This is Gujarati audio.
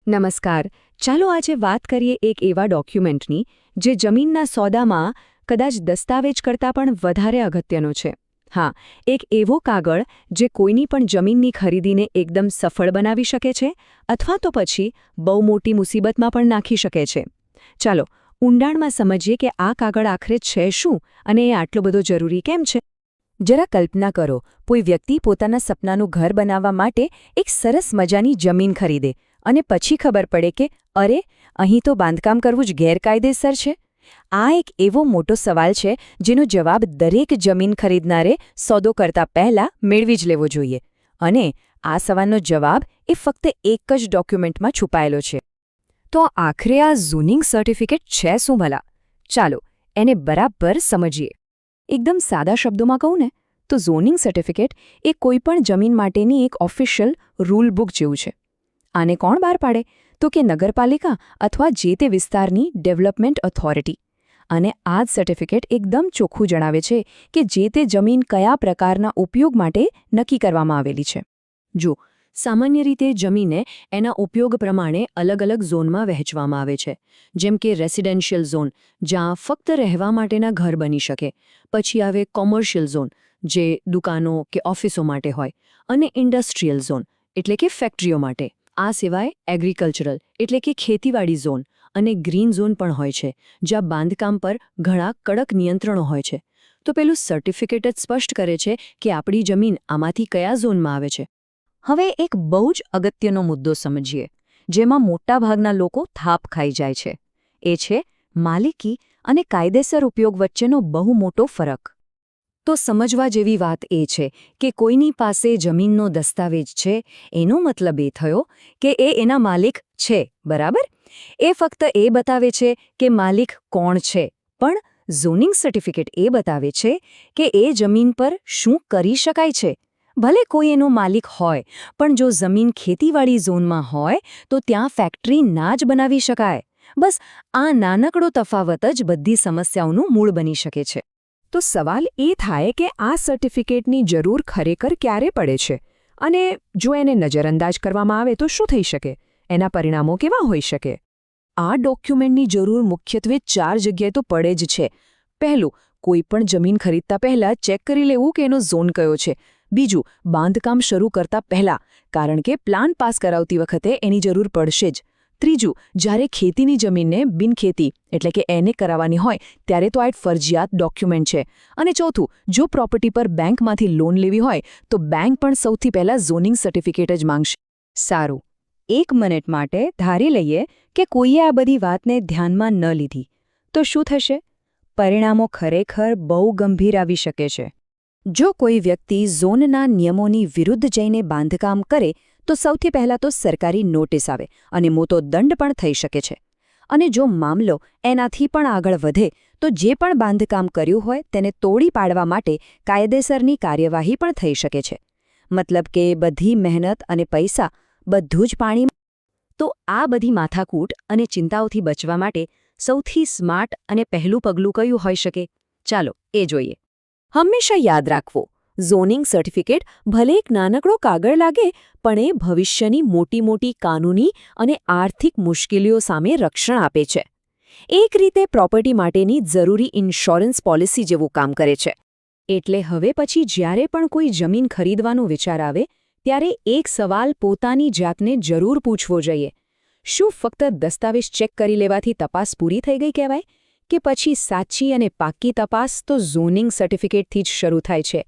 નમસ્કાર. ચાલો આજે વાત કરીએ એક એવા ડોક્યુમેન્ટની જે જમીનના સોદામાં કદાચ દસ્તાવેજ કરતાં પણ વધારે અગત્યનો છે. હા, એક એવો કાગળ જે કોઈની પણ જમીનની ખરીદીને એકદમ સફળ બનાવી શકે છે અથવા તો પછી બહુ મોટી મુસીબતમાં પણ નાખી શકે છે. ચાલો ઊંડાણમાં સમજીએ કે આ કાગળ આખરે છે શું અને એ આટલો બધો જરૂરી કેમ છે. જરા કલ્પના કરો, કોઈ વ્યક્તિ પોતાના સપનાનું ઘર બનાવવા માટે એક સરસ મજાની જમીન ખરીદે અને પછી ખબર પડે કે અરે, અહીં તો બાંધકામ કરવું જ ગેરકાયદેસર છે. આ એક એવો મોટો સવાલ છે જેનો જવાબ દરેક જમીન ખરીદનારે સોદો કરતા પહેલા મેળવી જ લેવો જોઈએ. અને આ સવાલનો જવાબ એ ફક્ત એક જ ડોક્યુમેન્ટમાં છુપાયેલો છે. તો આખરે આ ઝોનિંગ સર્ટિફિકેટ છે શું ભલા? ચાલો એને બરાબર સમજીએ. એકદમ સાદા શબ્દોમાં કહું ને તો ઝોનિંગ સર્ટિફિકેટ એ કોઈપણ જમીન માટેની એક ઓફિશિયલ રૂલ બુક જેવું છે. આને કોણ બહાર પાડે? તો કે નગરપાલિકા અથવા જે તે વિસ્તારની ડેવલપમેન્ટ ઓથોરિટી. અને આ જ સર્ટિફિકેટ એકદમ ચોખ્ખું જણાવે છે કે જે તે જમીન કયા પ્રકારના ઉપયોગ માટે નક્કી કરવામાં આવેલી છે. જો સામાન્ય રીતે જમીને એના ઉપયોગ પ્રમાણે અલગ અલગ ઝોનમાં વહેંચવામાં આવે છે, જેમ કે રેસિડેન્શિયલ ઝોન, જ્યાં ફક્ત રહેવા માટેના ઘર બની શકે. પછી આવે કોમર્શિયલ ઝોન, જે દુકાનો કે ઓફિસો માટે હોય, અને ઇન્ડસ્ટ્રીયલ ઝોન, એટલે કે ફેક્ટરીઓ માટે. આ સિવાય એગ્રીકલ્ચરલ એટલે કે ખેતીવાડી ઝોન અને ગ્રીન ઝોન પણ હોય છે, જ્યાં બાંધકામ પર ઘણા કડક નિયંત્રણો હોય છે. તો પેલું સર્ટિફિકેટ જ સ્પષ્ટ કરે છે કે આપણી જમીન આમાંથી કયા ઝોનમાં આવે છે. હવે એક બહુ જ અગત્યનો મુદ્દો સમજીએ, જેમાં મોટાભાગના લોકો થાપ ખાઈ જાય છે. એ છે માલિકી અને કાયદેસર ઉપયોગ વચ્ચેનો બહુ મોટો ફરક. તો સમજવા જેવી વાત એ છે કે કોઈની પાસે જમીનનો દસ્તાવેજ છે એનો મતલબ એ થયો કે એ એના માલિક છે, બરાબર? એ ફક્ત એ બતાવે છે કે માલિક કોણ છે, પણ ઝોનિંગ સર્ટિફિકેટ એ બતાવે છે કે એ જમીન પર શું કરી શકાય છે. ભલે કોઈ એનો માલિક હોય, પણ જો જમીન ખેતીવાડી ઝોનમાં હોય તો ત્યાં ફેક્ટરી ના જ બનાવી શકાય. બસ આ નાનકડો તફાવત જ બધી સમસ્યાઓનું મૂળ બની શકે છે. તો સવાલ એ થાય કે આ સર્ટિફિકેટની જરૂર ખરેખર ક્યારે પડે છે, અને જો એને નજરઅંદાજ કરવામાં આવે તો શું થઈ શકે? એના પરિણામો કેવા હોઈ શકે? આ ડોક્યુમેન્ટની જરૂર મુખ્યત્વે 4 જગ્યાએ તો પડે જ છે. પહેલું, કોઈપણ જમીન ખરીદતા પહેલાં ચેક કરી લેવું કે એનો ઝોન કયો છે. બીજું, બાંધકામ શરૂ કરતા પહેલાં, કારણ કે પ્લાન પાસ કરાવતી વખતે એની જરૂર પડશે જ. ત્રીજું, જ્યારે ખેતીની જમીનને બિનખેતી એટલે કે એને કરાવવાની હોય ત્યારે તો આ એક ફરજિયાત ડોક્યુમેન્ટ છે. અને ચોથું, જો પ્રોપર્ટી પર બેંકમાંથી લોન લેવી હોય તો બેંક પણ સૌથી પહેલાં ઝોનિંગ સર્ટિફિકેટ જ માંગશે. સારું, 1 મિનિટ માટે ધારી લઈએ કે કોઈએ આ બધી વાતને ધ્યાનમાં ન લીધી. તો શું થશે? પરિણામો ખરેખર બહુ ગંભીર આવી શકે છે. જો કોઈ વ્યક્તિ ઝોનના નિયમોની વિરુદ્ધ જઈને બાંધકામ કરે તો સૌથી પહેલાં તો સરકારી નોટિસ આવે અને મોટો દંડ પણ થઈ શકે છે. અને જો મામલો એનાથી પણ આગળ વધે તો જે પણ બાંધકામ કર્યું હોય તેને તોડી પાડવા માટે કાયદેસરની કાર્યવાહી પણ થઈ શકે છે. મતલબ કે બધી મહેનત અને પૈસા બધું જ પાણીમાં. તો આ બધી માથાકૂટ અને ચિંતાઓથી બચવા માટે સૌથી સ્માર્ટ અને પહેલું પગલું કયું હોઈ શકે? ચાલો એ જોઈએ. હંમેશા યાદ રાખવો, ઝોનિંગ સર્ટિફિકેટ ભલે એક નાનકડો કાગળ લાગે, પણ એ ભવિષ્યની મોટી મોટી કાનૂની અને આર્થિક મુશ્કેલીઓ સામે રક્ષણ આપે છે. એક રીતે પ્રોપર્ટી માટેની જરૂરી ઇન્સ્યોરન્સ પોલિસી જેવું કામ કરે છે. એટલે હવે પછી જ્યારે પણ કોઈ જમીન ખરીદવાનો વિચાર આવે ત્યારે એક સવાલ પોતાની જાતને જરૂર પૂછવો જોઈએ. શું ફક્ત દસ્તાવેજ ચેક કરી લેવાથી તપાસ પૂરી થઈ ગઈ કહેવાય? કે પછી સાચી અને પાક્કી તપાસ તો ઝોનિંગ સર્ટિફિકેટથી જ શરૂ થાય છે?